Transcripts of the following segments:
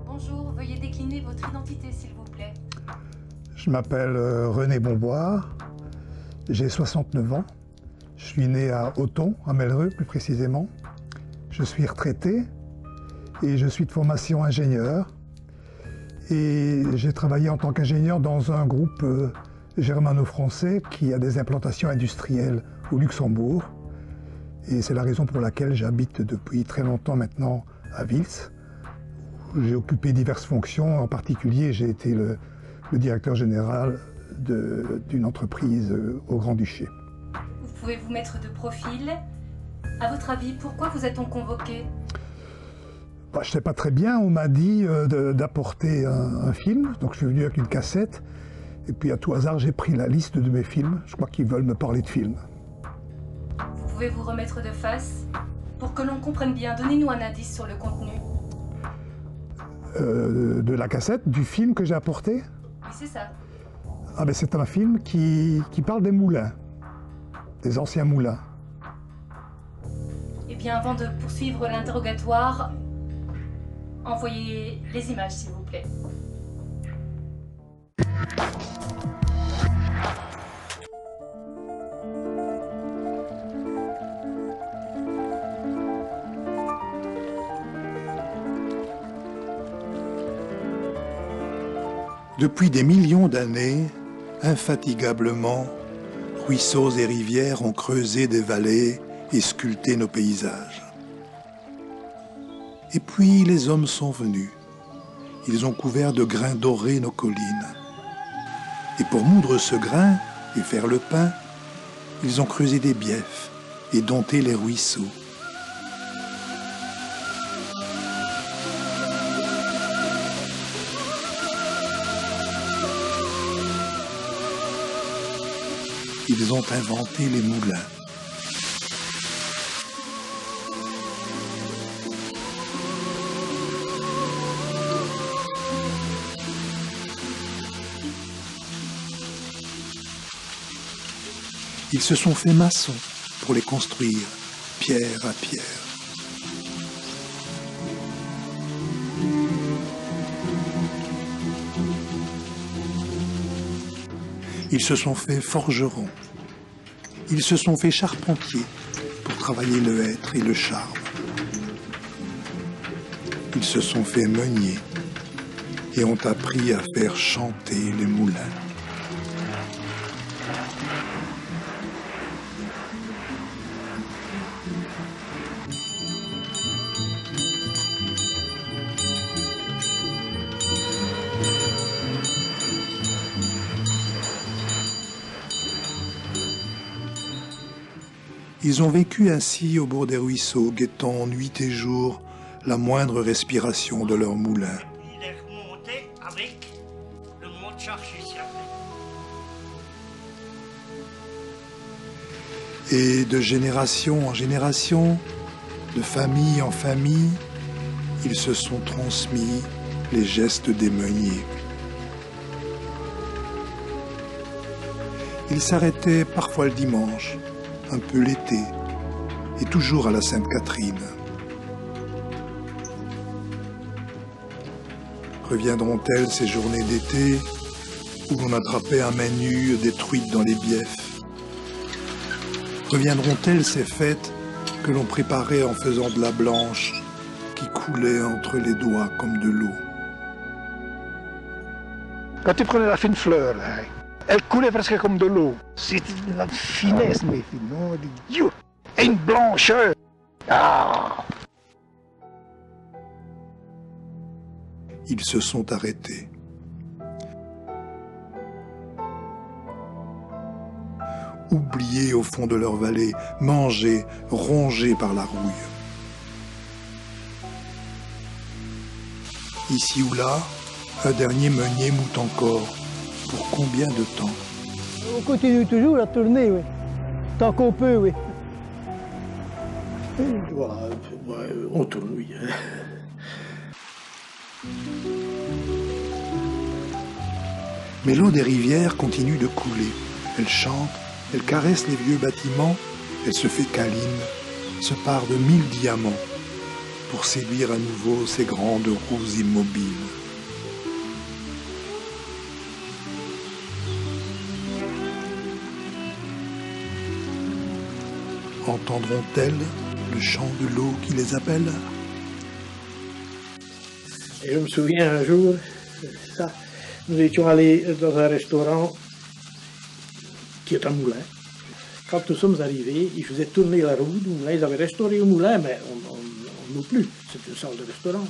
Bonjour, veuillez décliner votre identité, s'il vous plaît. Je m'appelle René Bonboire, j'ai 69 ans. Je suis né à Auton, à Mellereux plus précisément. Je suis retraité et je suis de formation ingénieur. Et j'ai travaillé en tant qu'ingénieur dans un groupe germano-français qui a des implantations industrielles au Luxembourg. Et c'est la raison pour laquelle j'habite depuis très longtemps maintenant à Vils. J'ai occupé diverses fonctions, en particulier j'ai été le directeur général d'une entreprise au Grand-Duché. Vous pouvez vous mettre de profil. À votre avis, pourquoi vous a-t-on convoqué? Je ne sais pas très bien, on m'a dit d'apporter un film, donc je suis venu avec une cassette, et puis à tout hasard j'ai pris la liste de mes films, je crois qu'ils veulent me parler de films. Vous pouvez vous remettre de face? Pour que l'on comprenne bien, donnez-nous un indice sur le contenu. De la cassette, du film que j'ai apporté? Oui, c'est ça. Ah ben c'est un film qui parle des moulins, des anciens moulins. Eh bien, avant de poursuivre l'interrogatoire, envoyez les images, s'il vous plaît. Depuis des millions d'années, infatigablement, ruisseaux et rivières ont creusé des vallées et sculpté nos paysages. Et puis les hommes sont venus. Ils ont couvert de grains dorés nos collines. Et pour moudre ce grain et faire le pain, ils ont creusé des biefs et dompté les ruisseaux. Ils ont inventé les moulins. Ils se sont fait maçons pour les construire, pierre à pierre. Ils se sont fait forgerons. Ils se sont fait charpentiers pour travailler le hêtre et le charme. Ils se sont fait meuniers et ont appris à faire chanter les moulins. Ils ont vécu ainsi au bord des ruisseaux, guettant nuit et jour la moindre respiration de leur moulin. Il est remonté avec le mont de Charchusien. Et de génération en génération, de famille en famille, ils se sont transmis les gestes des meuniers. Ils s'arrêtaient parfois le dimanche, un peu l'été, et toujours à la Sainte-Catherine. Reviendront-elles ces journées d'été où l'on attrapait à main nue des truites dans les biefs? Reviendront-elles ces fêtes que l'on préparait en faisant de la blanche qui coulait entre les doigts comme de l'eau? Quand tu prenais la fine fleur, là, elle coulait presque comme de l'eau. C'était de la finesse, mes filles, non? Dieu! Et une blancheur! Ah! Ils se sont arrêtés. Oubliés au fond de leur vallée, mangés, rongés par la rouille. Ici ou là, un dernier meunier moute encore. Pour combien de temps? On continue toujours à tourner, oui. Tant qu'on peut, oui. Voilà, on tourne, oui. Mais l'eau des rivières continue de couler, Elle chante, elle caresse les vieux bâtiments, elle se fait câline, se pare de 1000 diamants pour séduire à nouveau ces grandes roues immobiles. Entendront-elles le chant de l'eau qui les appelle? Et je me souviens un jour, ça, nous étions allés dans un restaurant qui est un moulin. Quand nous sommes arrivés, ils faisaient tourner la roue du moulin. Ils avaient restauré le moulin, mais on n'ouvre plus. C'est une salle de restaurant.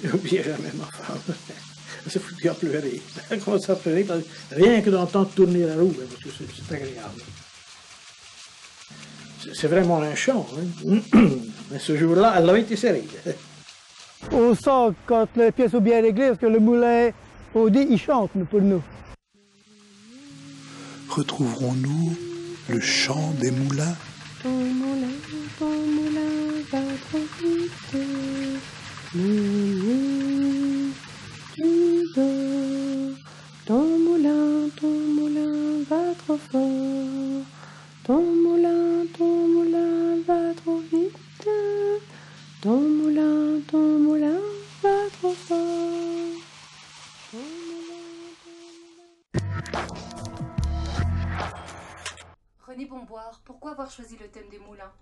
J'oubliais jamais ma femme. Elle s'est foutue à pleurer. Elle a commencé à pleurer, rien que d'entendre tourner la roue, parce que c'est agréable. C'est vraiment un chant. Hein. Mais ce jour-là, elle avait été serrée. On sent quand les pièces sont bien réglées, parce que le moulin, on dit, il chante pour nous. Retrouverons-nous le chant des moulins? Ton moulin va trop vite. Moulin du bord. Ton moulin va trop fort. Ton moulin va trop vite. Ton moulin va trop fort. René Bonboire, pourquoi avoir choisi le thème des moulins?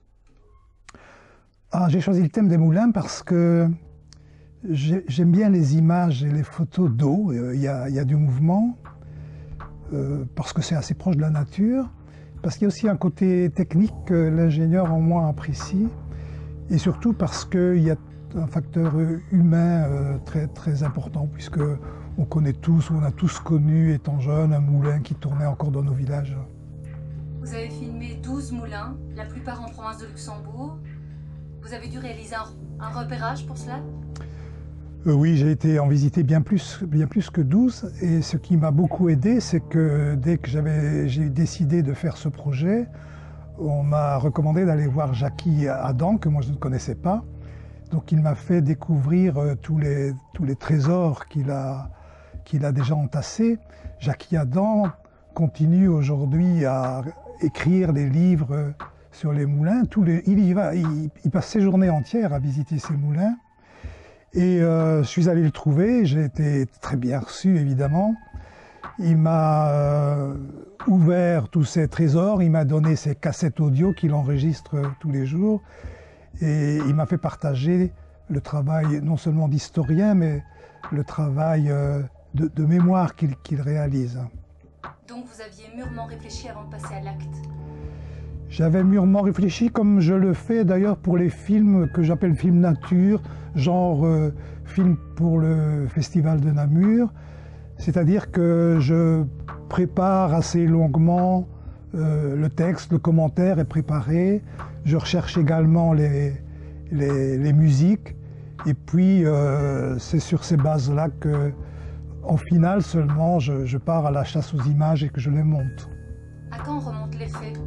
J'ai choisi le thème des moulins parce que j'aime bien les images et les photos d'eau. Il y a du mouvement, parce que c'est assez proche de la nature, parce qu'il y a aussi un côté technique que l'ingénieur en moi apprécie, et surtout parce qu'il y a un facteur humain très, très important, puisque on connaît tous, ou on a tous connu, étant jeune, un moulin qui tournait encore dans nos villages. Vous avez filmé 12 moulins, la plupart en province de Luxembourg. Vous avez dû réaliser un repérage pour cela? Oui, j'ai été en visiter bien plus que 12. Et ce qui m'a beaucoup aidé, c'est que dès que j'ai décidé de faire ce projet, on m'a recommandé d'aller voir Jackie Adam, que moi je ne connaissais pas. Donc il m'a fait découvrir tous les trésors qu'il a déjà entassés. Jackie Adam continue aujourd'hui à écrire des livres sur les moulins. Il passe ses journées entières à visiter ces moulins. Et je suis allé le trouver, j'ai été très bien reçu évidemment. Il m'a ouvert tous ses trésors, il m'a donné ses cassettes audio qu'il enregistre tous les jours. Et il m'a fait partager le travail non seulement d'historien, mais le travail de mémoire qu'il réalise. Donc vous aviez mûrement réfléchi avant de passer à l'acte? J'avais mûrement réfléchi, comme je le fais d'ailleurs pour les films que j'appelle films nature, genre film pour le Festival de Namur. C'est-à-dire que je prépare assez longuement le texte, le commentaire est préparé. Je recherche également les musiques. Et puis c'est sur ces bases-là que, en finale seulement, je pars à la chasse aux images et que je les monte. À quand remontent les faits?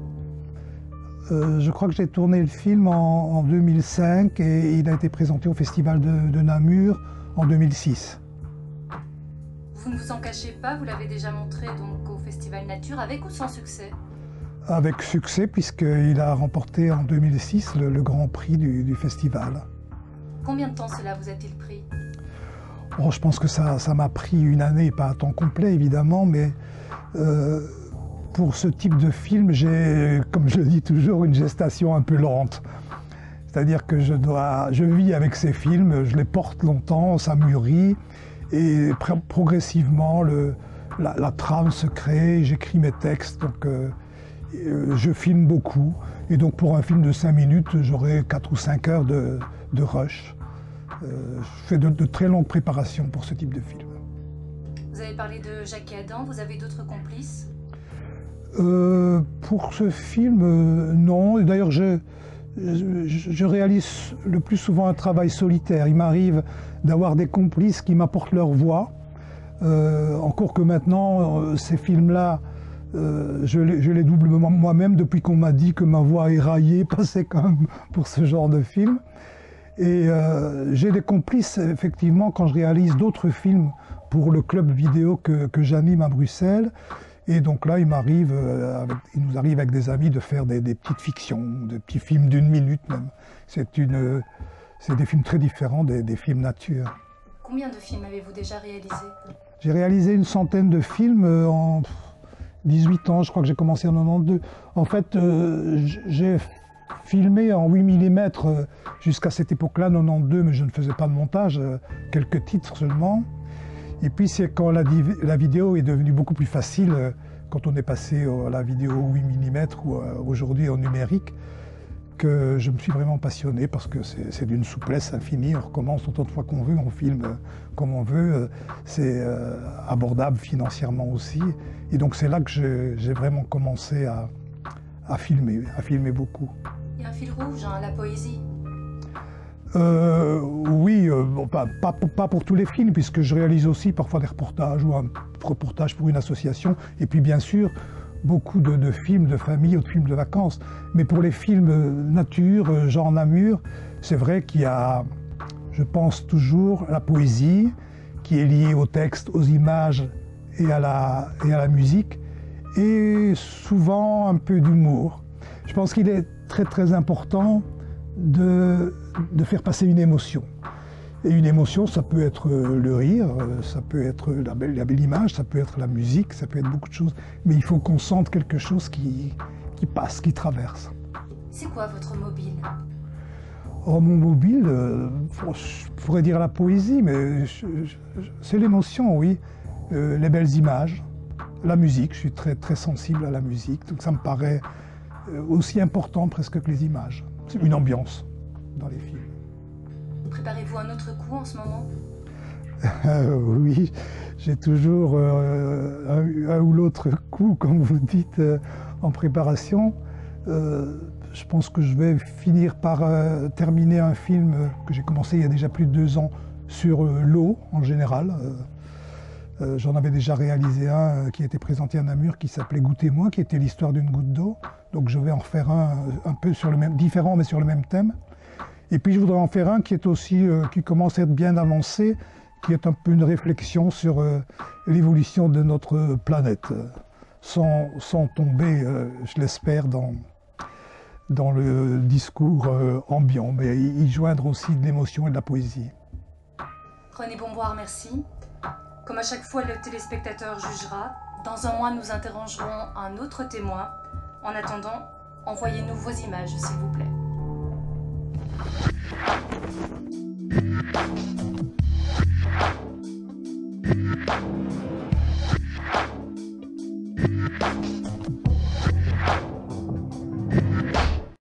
Je crois que j'ai tourné le film en 2005 et il a été présenté au Festival de Namur en 2006. Vous ne vous en cachez pas, vous l'avez déjà montré donc au Festival Nature, avec ou sans succès? Avec succès, puisqu'il a remporté en 2006 le grand prix du festival. Combien de temps cela vous a-t-il pris? Je pense que ça m'a pris une année, pas à temps complet évidemment, mais pour ce type de film, j'ai, comme je le dis toujours, une gestation un peu lente. C'est-à-dire que je vis avec ces films, je les porte longtemps, ça mûrit, et progressivement, la trame se crée, j'écris mes textes, donc je filme beaucoup. Et donc pour un film de 5 minutes, j'aurai 4 ou 5 heures de rush. Je fais de très longues préparations pour ce type de film. Vous avez parlé de Jackie Adam, vous avez d'autres complices? Pour ce film, non. D'ailleurs, je réalise le plus souvent un travail solitaire. Il m'arrive d'avoir des complices qui m'apportent leur voix. Encore que maintenant, ces films-là, je les double moi-même depuis qu'on m'a dit que ma voix éraillée passait quand même pour ce genre de film. Et j'ai des complices, effectivement, quand je réalise d'autres films pour le club vidéo que j'anime à Bruxelles. Et donc là, il nous arrive avec des amis de faire des petites fictions, des petits films d'1 minute même. C'est des films très différents des films nature. Combien de films avez-vous déjà réalisés? J'ai réalisé une centaine de films en 18 ans, je crois que j'ai commencé en 92. En fait, j'ai filmé en 8 mm jusqu'à cette époque-là, 92, mais je ne faisais pas de montage, quelques titres seulement. Et puis c'est quand la vidéo est devenue beaucoup plus facile, quand on est passé à la vidéo 8 mm ou aujourd'hui en numérique, que je me suis vraiment passionné parce que c'est d'une souplesse infinie. On recommence autant de fois qu'on veut, on filme comme on veut. C'est abordable financièrement aussi. Et donc c'est là que j'ai vraiment commencé à filmer beaucoup. Il y a un fil rouge, hein, la poésie. Oui, bon, pas pour tous les films, puisque je réalise aussi parfois des reportages ou un reportage pour une association. Et puis bien sûr, beaucoup de films de famille ou de films de vacances. Mais pour les films nature, genre Namur, c'est vrai qu'il y a, je pense toujours, la poésie qui est liée au texte, aux images et à la musique, et souvent un peu d'humour. Je pense qu'il est très très important de faire passer une émotion. Et une émotion, ça peut être le rire, ça peut être la belle image, ça peut être la musique, ça peut être beaucoup de choses. Mais il faut qu'on sente quelque chose qui passe, qui traverse. C'est quoi votre mobile? Oh, mon mobile, je pourrais dire la poésie, mais c'est l'émotion, oui. Les belles images, la musique, je suis très, très sensible à la musique, donc ça me paraît aussi important presque que les images. C'est une ambiance dans les films. Préparez-vous un autre coup en ce moment? Oui, j'ai toujours un ou l'autre coup, comme vous dites, en préparation. Je pense que je vais finir par terminer un film que j'ai commencé il y a déjà plus de 2 ans sur l'eau en général. J'en avais déjà réalisé un qui a été présenté à Namur qui s'appelait Goûtez-moi, qui était l'histoire d'une goutte d'eau. Donc je vais en faire un peu sur le même, différent mais sur le même thème. Et puis je voudrais en faire un qui est aussi, qui commence à être bien avancé, qui est un peu une réflexion sur l'évolution de notre planète, sans tomber, je l'espère, dans le discours ambiant, mais y joindre aussi de l'émotion et de la poésie. René Bomboir, merci. Comme à chaque fois, le téléspectateur jugera. Dans un mois, nous interrogerons un autre témoin. En attendant, envoyez-nous vos images, s'il vous plaît.